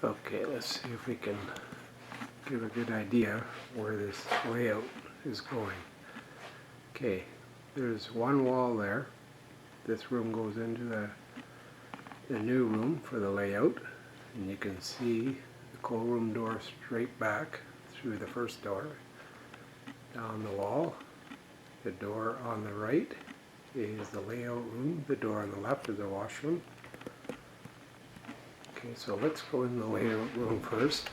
Okay, let's see if we can give a good idea where this layout is going. Okay, there's one wall there. This room goes into the new room for the layout, and you can see the cold room door straight back through the first door. Down the wall, the door on the right is the layout room. The door on the left is the washroom. Okay, so let's go in the layout room first.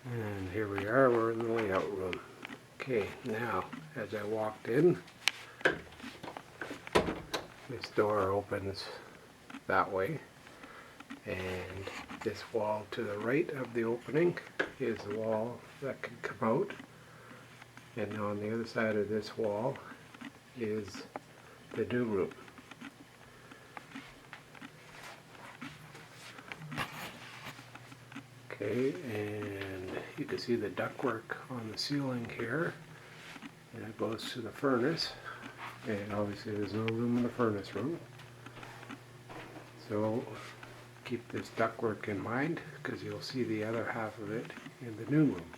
And here we are, we're in the layout room. Okay, now as I walked in, this door opens that way, and this wall to the right of the opening is the wall that can come out, and on the other side of this wall is the new room. Okay, and you can see the ductwork on the ceiling here, and it goes to the furnace, and obviously there's no room in the furnace room, so keep this ductwork in mind because you'll see the other half of it in the new room.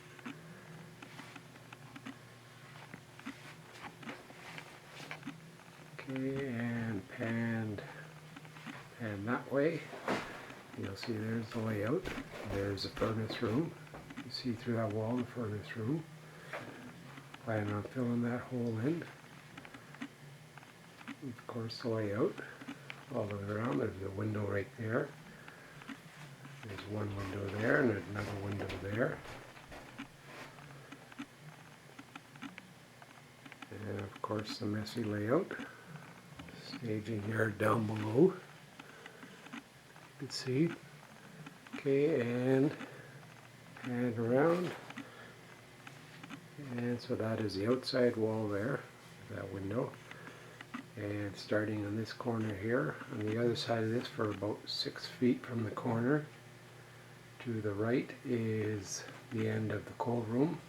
Okay, and pan that way. You'll see there's the layout. There's the furnace room. You see through that wall the furnace room. Plan on filling that hole in. Of course, the layout all the way around. There's a window right there. There's one window there and another window there. And of course, the messy layout. Staging yard down below. You can see. Okay, and around. And so that is the outside wall there, that window. And starting on this corner here, on the other side of this, for about 6 feet from the corner, to the right is the end of the cold room.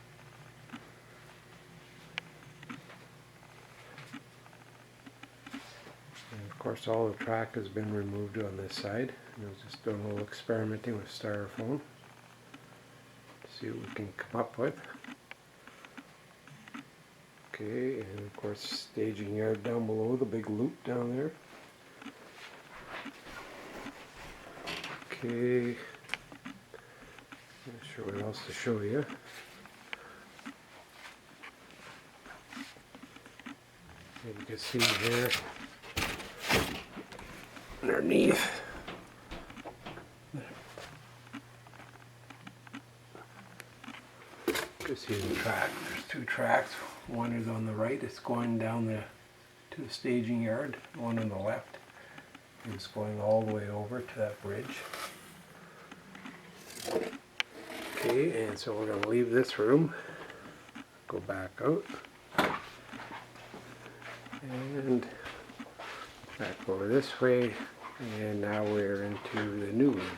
And of course all the track has been removed on this side. I was just doing a little experimenting with styrofoam to see what we can come up with. Okay, and of course staging yard down below, the big loop down there. Okay, not sure what else to show you. And you can see here underneath. You can see the track. There's 2 tracks. One is on the right, it's going down to the staging yard. One on the left is going all the way over to that bridge. Okay, and so we're going to leave this room, go back out, and back over this way, and now we're into the new room.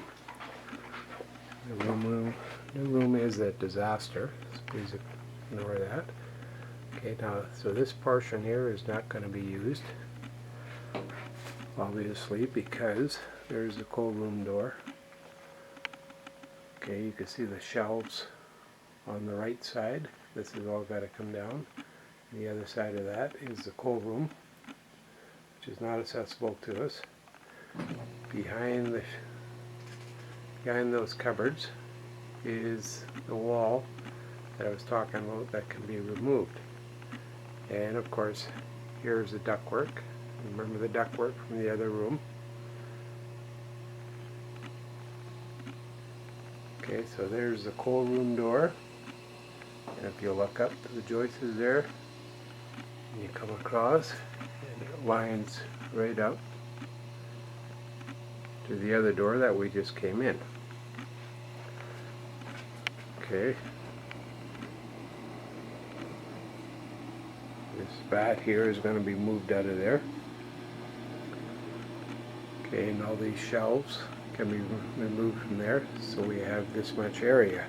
The new room is a disaster, so please ignore that. Okay, now, so this portion here is not going to be used, obviously, because there's the cold room door. Okay, you can see the shelves on the right side. This has all got to come down. The other side of that is the cold room, which is not accessible to us. Behind those cupboards is the wall that I was talking about that can be removed. And of course, here's the ductwork. Remember the ductwork from the other room. Okay, so there's the cold room door. And if you look up to the joists there, you come across, and it lines right up to the other door that we just came in. Okay. This vat here is going to be moved out of there. Okay, and all these shelves can be removed from there, so we have this much area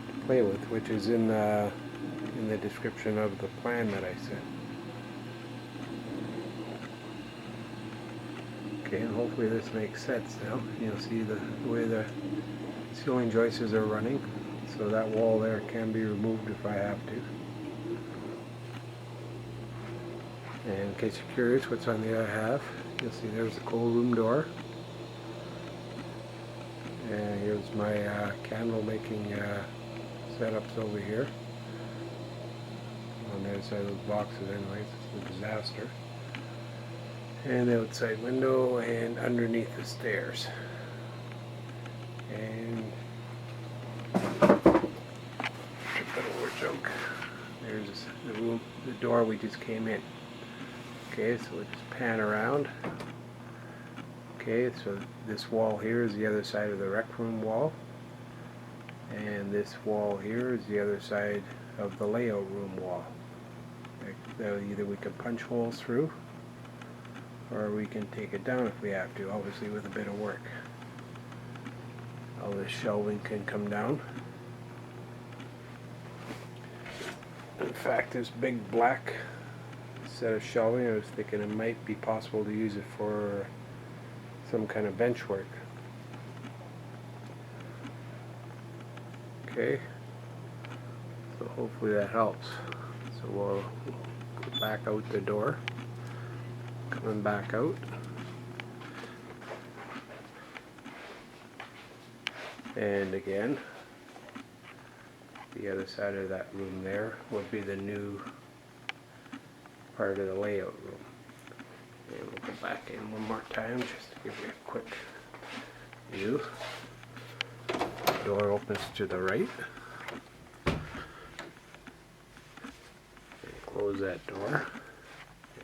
to play with, which is in the description of the plan that I sent. Okay, and hopefully this makes sense now. You'll see the way the ceiling joists are running, so that wall there can be removed if I have to. And in case you're curious what's on the other half, you'll see there's the cold room door. And here's my candle making setups over here. On the other side of those boxes anyways, it's a disaster. And the outside window and underneath the stairs. And trip it over joke. There's the room, the door we just came in. Okay, so we'll just pan around. Okay, so this wall here is the other side of the rec room wall. And this wall here is the other side of the layout room wall. Either we can punch holes through, or we can take it down if we have to, obviously with a bit of work. All this shelving can come down. In fact, this big black set of shelving, I was thinking it might be possible to use it for some kind of bench work. Okay, so hopefully that helps. So we'll go back out the door, coming back out, and again the other side of that room there would be the new part of the layout room. And we'll go back in one more time just to give you a quick view. The door opens to the right. Close that door,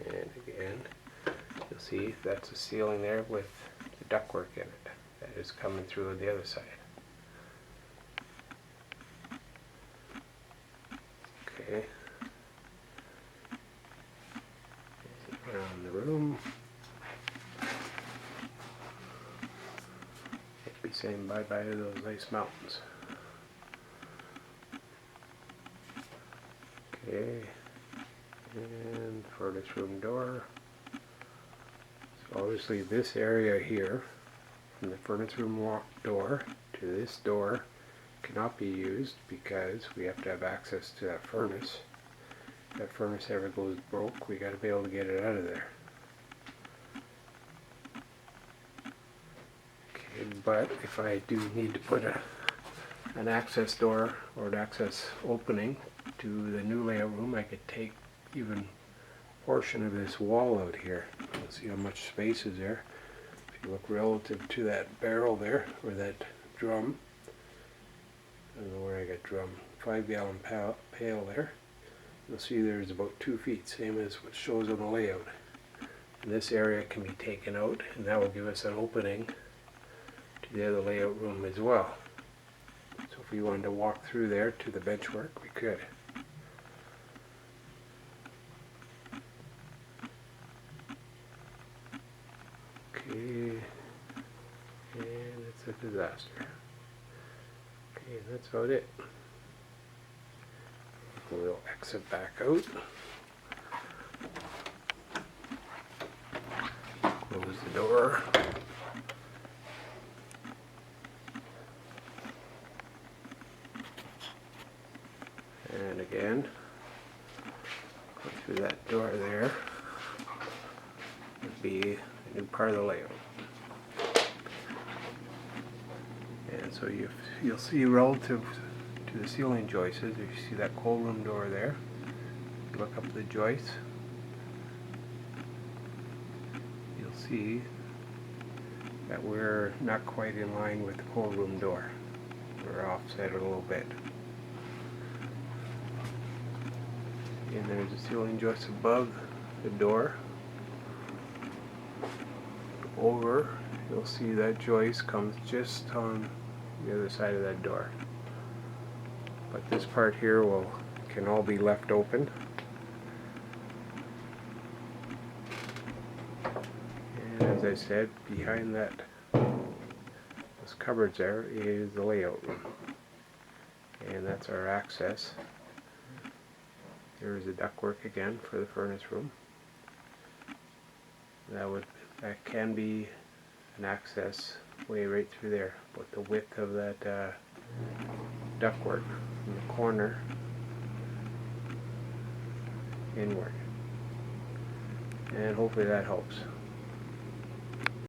and again you'll see that's a ceiling there with the ductwork in it that is coming through on the other side. Okay, and around the room, I'd be saying bye bye to those nice mountains. Okay. And furnace room door. So obviously this area here, from the furnace room door to this door, cannot be used because we have to have access to that furnace. If that furnace ever goes broke, we got to be able to get it out of there. Okay, but if I do need to put an access door or an access opening to the new layout room, I could take even a portion of this wall out here. You'll see how much space is there. If you look relative to that barrel there, or that drum, I don't know where I got drum, 5-gallon pail there, you'll see there's about 2 feet, same as what shows on the layout. And this area can be taken out, and that will give us an opening to the other layout room as well. So if we wanted to walk through there to the bench work, we could. Okay, and it's a disaster. Okay, that's about it. We'll exit back out. Close the door. And again, go through that door there. Would be a new part of the layout. And so you'll see relative to the ceiling joists, if you see that cold room door there, you look up the joists, you'll see that we're not quite in line with the cold room door. We're offset a little bit. And there's a ceiling joist above the door. Over, you'll see that joist comes just on the other side of that door. But this part here can all be left open. And as I said, behind those cupboards there is the layout room. And that's our access. There's the ductwork again for the furnace room. That can be an access way right through there, but the width of that ductwork from the corner inward. And hopefully that helps.